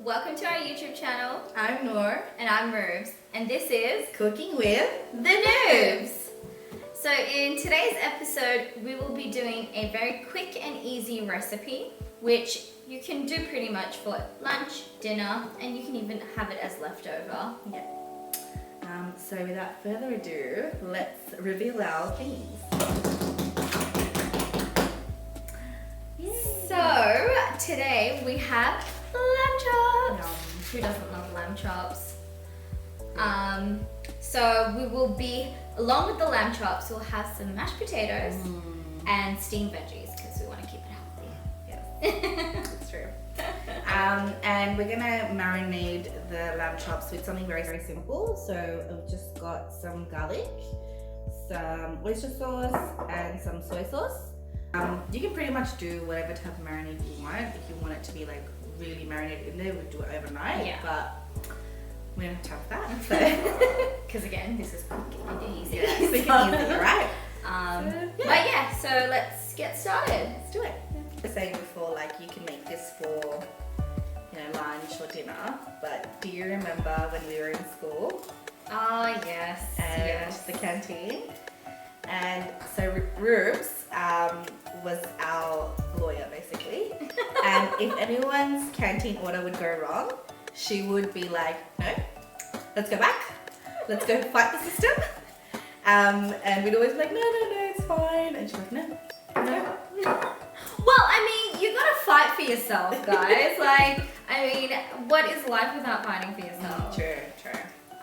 Welcome to our YouTube channel. I'm Noor. And I'm Roobs. And this is Cooking with The Noobs. So in today's episode, we will be doing a very quick and easy recipe, which you can do pretty much for lunch, dinner, and you can even have it as leftover. Yeah. So without further ado, let's reveal our things. So today we have lamb chops. Yum. Who doesn't love lamb chops? So we will be, along with the lamb chops, we'll have some mashed potatoes and steamed veggies because we want to keep it healthy. Yes, it's true. And we're gonna marinate the lamb chops with something very, very simple. So I've just got some garlic, some oyster sauce, and some soy sauce. You can pretty much do whatever type of marinade you want. If you want it to be like really marinated in there, we do it overnight. Yeah. But we don't have time for that. So Because again, this is quick and easy. yeah, quick and easy, right? But yeah, so let's get started. Let's do it. I was saying before, like you can make this for, lunch or dinner. But do you remember when we were in school Oh yes, and yes. the canteen? And so Roobs was our lawyer basically. And if anyone's canteen order would go wrong, she would be like, no, let's go back. Let's go fight the system. And we'd always be like, no, it's fine. And she's like, no. Well, I mean, you gotta fight for yourself, guys. What is life without fighting for yourself? True.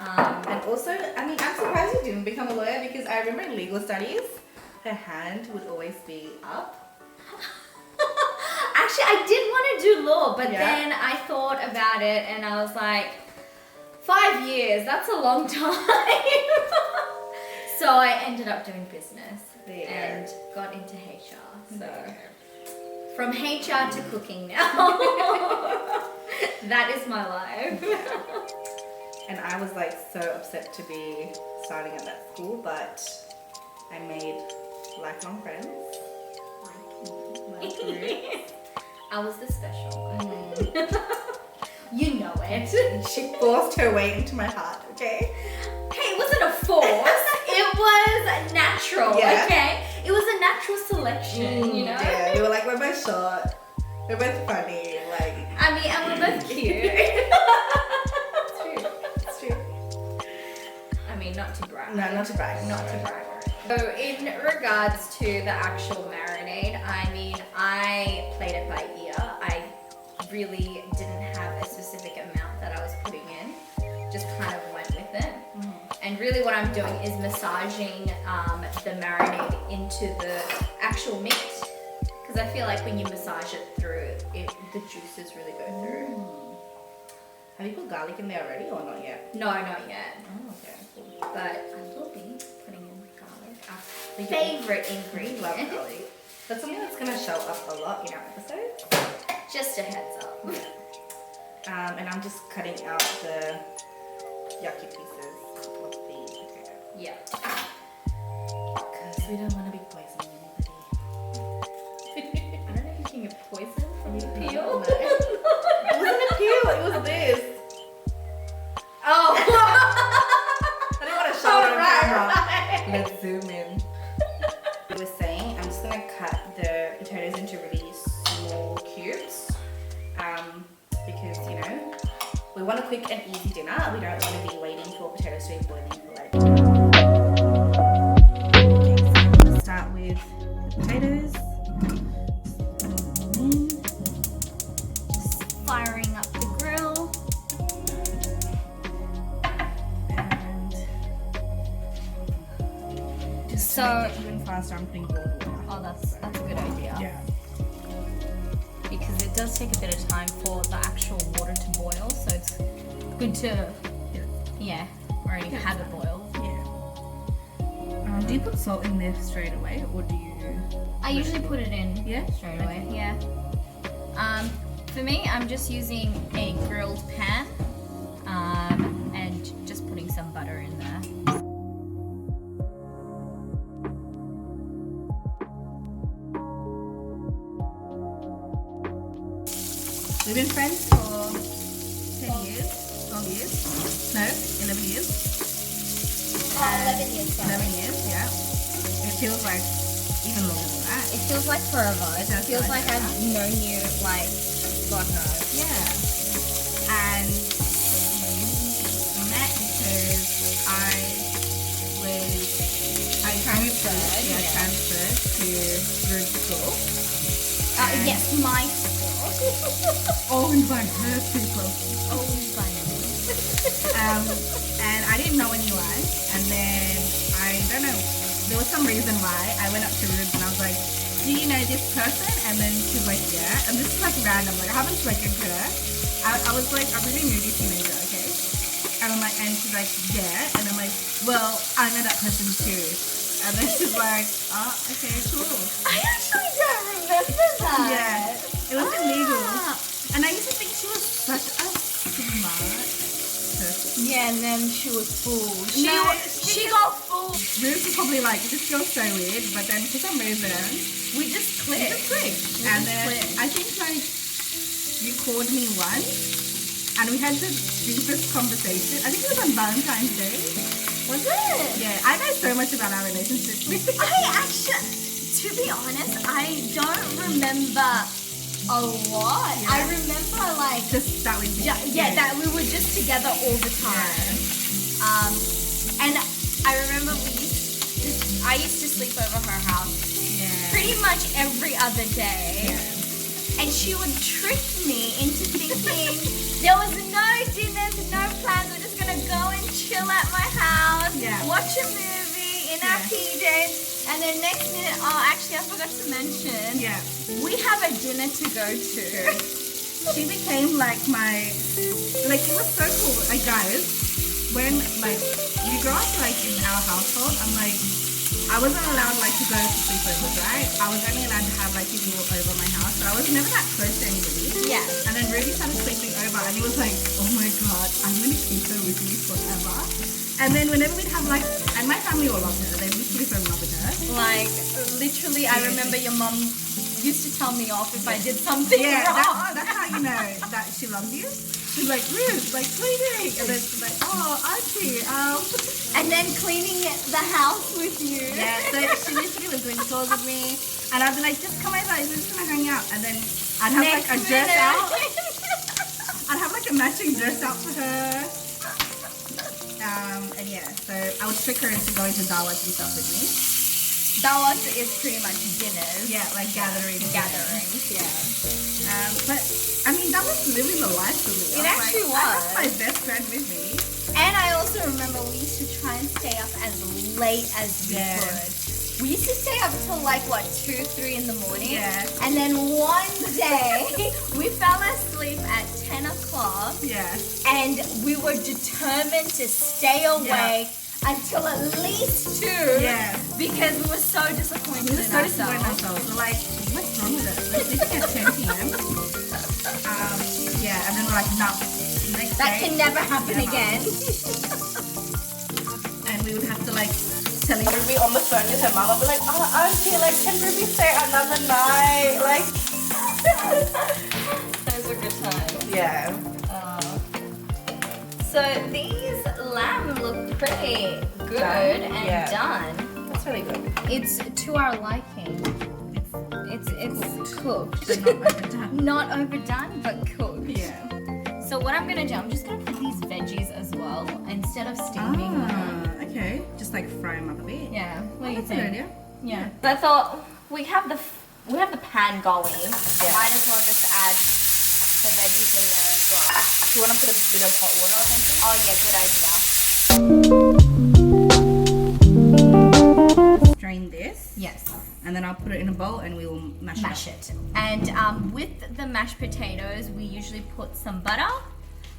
And also, I'm surprised you didn't become a lawyer because I remember in legal studies, her hand would always be up. Actually, I did want to do law, but Yeah. then I thought about it and I was like, 5 years, that's a long time. So I ended up doing business and got into HR. So from HR to cooking now. That is my life. And I was like so upset to be starting at that school, but I made lifelong friends. Like Ruth. I was the special one. You know it. She forced her way into my heart, okay? Hey, it wasn't a force. It was natural, Yeah. okay? It was a natural selection, you know? Yeah, we were like, we're both short, we're both funny, like. I mean, and we're both cute. It's true. I mean, not to brag. No, not to brag. Not to brag. So in regards to the actual marinade, I mean, I played it by ear. I really didn't have a specific amount that I was putting in. Just kind of went with it. And really what I'm doing is massaging the marinade into the actual meat. Because I feel like when you massage it through, the juices really go through. Have you put garlic in there already or not yet? No, not yet. Oh, okay. Cool. But I will be putting in garlic. Our But favorite We ingredient. love garlic. That's something that's going to show up a lot in our episodes. Just a heads up. And I'm just cutting out the yucky pieces of the potato. Yeah. Because we don't want to be poisoning anybody. I don't know if you can get poison from the No. peel. It wasn't a peel, it was this. Oh! I didn't want to show it on camera. right. Let's zoom in. I was saying, I'm just going to cut the potatoes into really small cubes. Because, we want a quick and easy dinner. We don't want to be waiting for potatoes to be boiling for like. Okay, so I'm going to start with the potatoes. Just firing up the grill. And just So- to make it even faster, I'm putting boiled water. Oh, that's a good idea. Yeah. Because it does take a bit of time for the actual water to boil, so it's good to, already have it boiled. Yeah. Do you put salt in there straight away, or do you? I usually put it in Yeah? straight away. Yeah. For me, I'm just using a grilled pan, and just putting some butter in there. We've been friends for years. No, 11 years. Oh, 11 years. Sorry. 11 years, yeah. It feels like even longer than that. It feels like forever. It does feels feel like like I've known you like God knows. Yeah. And we met because I transferred. Yeah, yeah. transferred to Rude's school. And Yes, my school. owned by her people. Oh, funny. And I didn't know anyone. And then I don't know. There was some reason why I went up to Rude and I was like, "Do you know this person?" And then she's like, "Yeah." And this is like random. Like I haven't spoken to her. I was like a really moody teenager, okay? And I'm like, and she's like, "Yeah." And I'm like, "Well, I know that person too." And then she's like, "Oh, okay, cool." I actually don't remember that. Yeah, it was illegal. Ah. And I used to think she was such a smart person. Yeah, and then she was fooled. No, She got fooled. Ruth was probably like, this feels so weird, but then for some reason, We just we clicked. just clicked. We And just then clicked. I think like you called me once, and we had the deepest conversation. I think it was on Valentine's Day. Was it? Yeah, I know so much about our relationship. I actually, to be honest, I don't remember a lot. Yeah. I remember like Just that we that we were just together all the time. And I remember I used to sleep over her house Yeah. pretty much every other day. Yeah. And she would trick me into thinking there was no dinners, no plans. We're just gonna go and chill at my house, Yeah. watch a movie in our Yeah. PJs, and then next minute, oh, actually, I forgot to mention, Yeah. we have a dinner to go to. She became like my, like it was so cool. Like guys, when like you grow up like in our household, I'm like, I wasn't allowed like to go to sleepovers, right? I was only allowed to have like people over my house, so I was never that close to anybody. Yeah. And then Ruby started sleeping over, and he was like, "Oh my god, I'm gonna keep her with me forever." And then whenever we'd have like, and my family all loved her, they literally fell in love with her. Like, literally, I remember your mum used to tell me off if I did something Yeah, wrong. that's how you know that she loves you. She's like, Ruth, like, what are you doing? And then she's like, oh, auntie, And then cleaning the house with you. Yeah, so she literally was doing chores with me. And I'd be like, just come over, we're just gonna hang out. And then I'd have like a dress out. I'd have like a matching dress out for her. And yeah, so I would trick her into going to Dawat and stuff with me. Dawat is pretty much dinners. Yeah, like gatherings. Gatherings, yeah. But I mean, that was living the life for me. It I actually like, I was. had my best friend with me. And I also remember we used to try and stay up as late as we Yeah. could. We used to stay up till like what, 2, 3 in the morning. Yeah. And then one day we fell asleep at 10 o'clock Yeah. and we were determined to stay awake until at least 2. Yeah. Because we were so disappointed We were in so disappointed in ourselves. ourselves. We're like, what's wrong with us? We're sleeping at 10 p.m. Yeah, and then we're like, no. Next That day, can never happen never. again. And we would have to like tell Ruby on the phone with her mom. I'd be like, oh, auntie, like, can Ruby stay another night? Like, Those were good times. yeah. So these lamb look pretty good Done? and Yeah. done. That's really good. It's to our liking. It's cooked. But not overdone. Not overdone, but cooked. Yeah. So what I'm gonna do, I'm just gonna put these veggies as well instead of steaming them. Okay. Just like fry them up a bit. Yeah. What do you That's a think? good idea. Yeah. So I thought we have the pan going. Might as well just add the veggies in there as well. Do you want to put a bit of hot water or something? Oh yeah, good idea. Strain this. Yes. And then I'll put it in a bowl and we will mash it. And with the mashed potatoes, we usually put some butter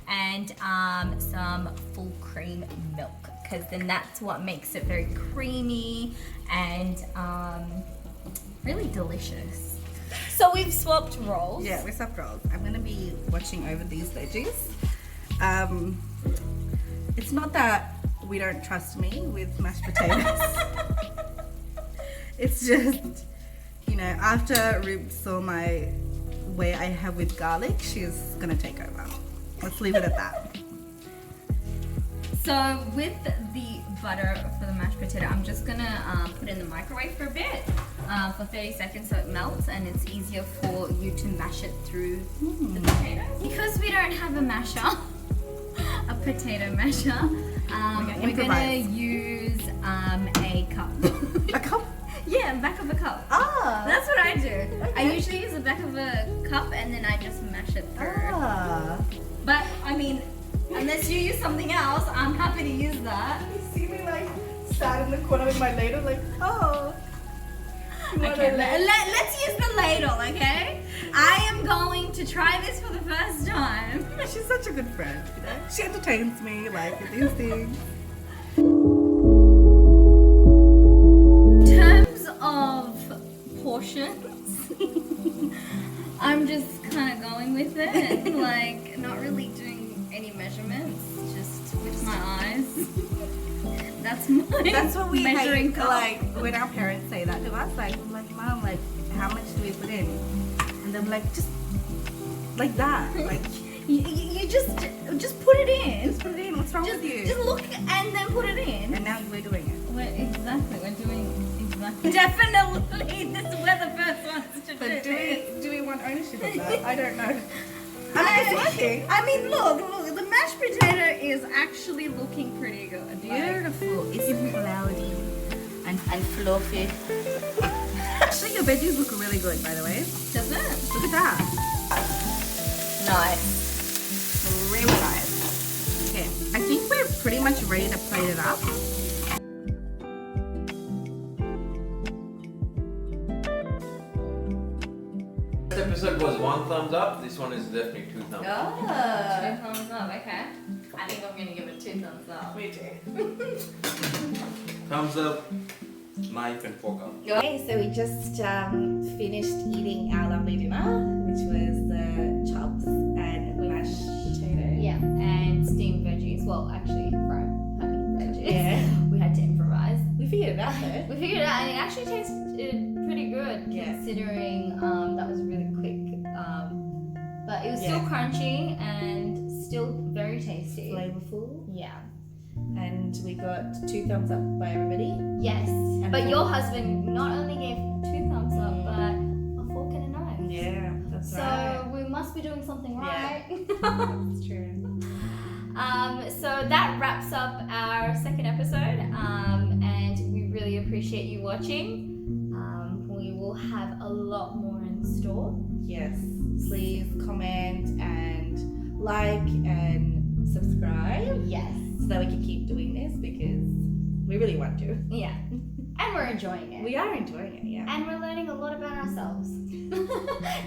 and some full cream milk, because then that's what makes it very creamy and really delicious. So we've swapped roles. Yeah, we're sub rolls. I'm gonna be watching over these veggies. It's not that we don't trust me with mashed potatoes. It's just, you know, after Rube saw my way I have with garlic, she's gonna take over. Let's leave it at that. So with the butter for the mashed potato, I'm just gonna put it in the microwave for a bit, for 30 seconds so it melts and it's easier for you to mash it through the potatoes. Because we don't have a masher, a potato masher, we're gonna use a cup. A cup? Yeah, back of a cup. Ah. That's what I do. I Okay. usually use the back of a cup and then I just mash it through. Ah. But I mean, unless you use something else, I'm happy to use that. You see me like sat in the corner with my ladle like, oh. Okay, let's use the ladle, okay? I am going to try this for the first time. She's such a good friend. You know? She entertains me like with these things. In terms of portions, I'm just kind of going with it, like not really doing any measurements, just with my eyes. That's what we measuring hate, cup. like when our parents say that to us, like I'm like, Mom, like how much do we put in? And they're like, just like that. Like You just put it in. put it in, what's wrong with you? Just look and then put it in. And now we're doing it. We're doing exactly. Definitely, we're the first ones to But do do we want ownership of that? I don't know. I mean, it's working. I mean, look, the mashed potato is actually looking pretty good. Beautiful. It's cloudy and fluffy. Actually, your veggies look really good, by the way. Does it? Look at that. Nice. Really nice. Okay, I think we're pretty much ready to plate it up. This episode was 1 thumbs up. This one is definitely 2 thumbs up. Two thumbs up, okay. I think I'm gonna give it 2 thumbs up. We do. Thumbs up, knife and fork up. Okay, so we just finished eating our lovely dinner, which was the chops and mashed potatoes. Yeah, and steamed veggies. Well, actually, fried veggies. Yeah. We had to improvise. We figured it out though. We figured it out, and it actually tasted pretty good, Yeah. considering that was really quick. But it was still Yeah. crunchy and still very tasty. Flavorful. Yeah. And we got 2 thumbs up by everybody. Yes. And But then- your husband not only gave 2 thumbs up, but a fork and a knife. Yeah, that's So right. we must be doing something Yeah. right. That's true. So that wraps up our second episode, and we really appreciate you watching. We will have a lot more in store. Yes. Please comment and like and subscribe Yes. so that we can keep doing this because we really want to. Yeah. And we're enjoying it. We are enjoying it, yeah. And we're learning a lot about ourselves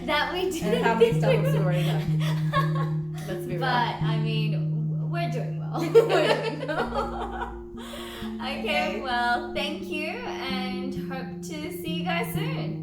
that we didn't And how many think stomachs we we've already would. done. Let's be real. But I mean, we're doing well. We're doing well. Okay, Okay. well, thank you and hope to see you guys soon.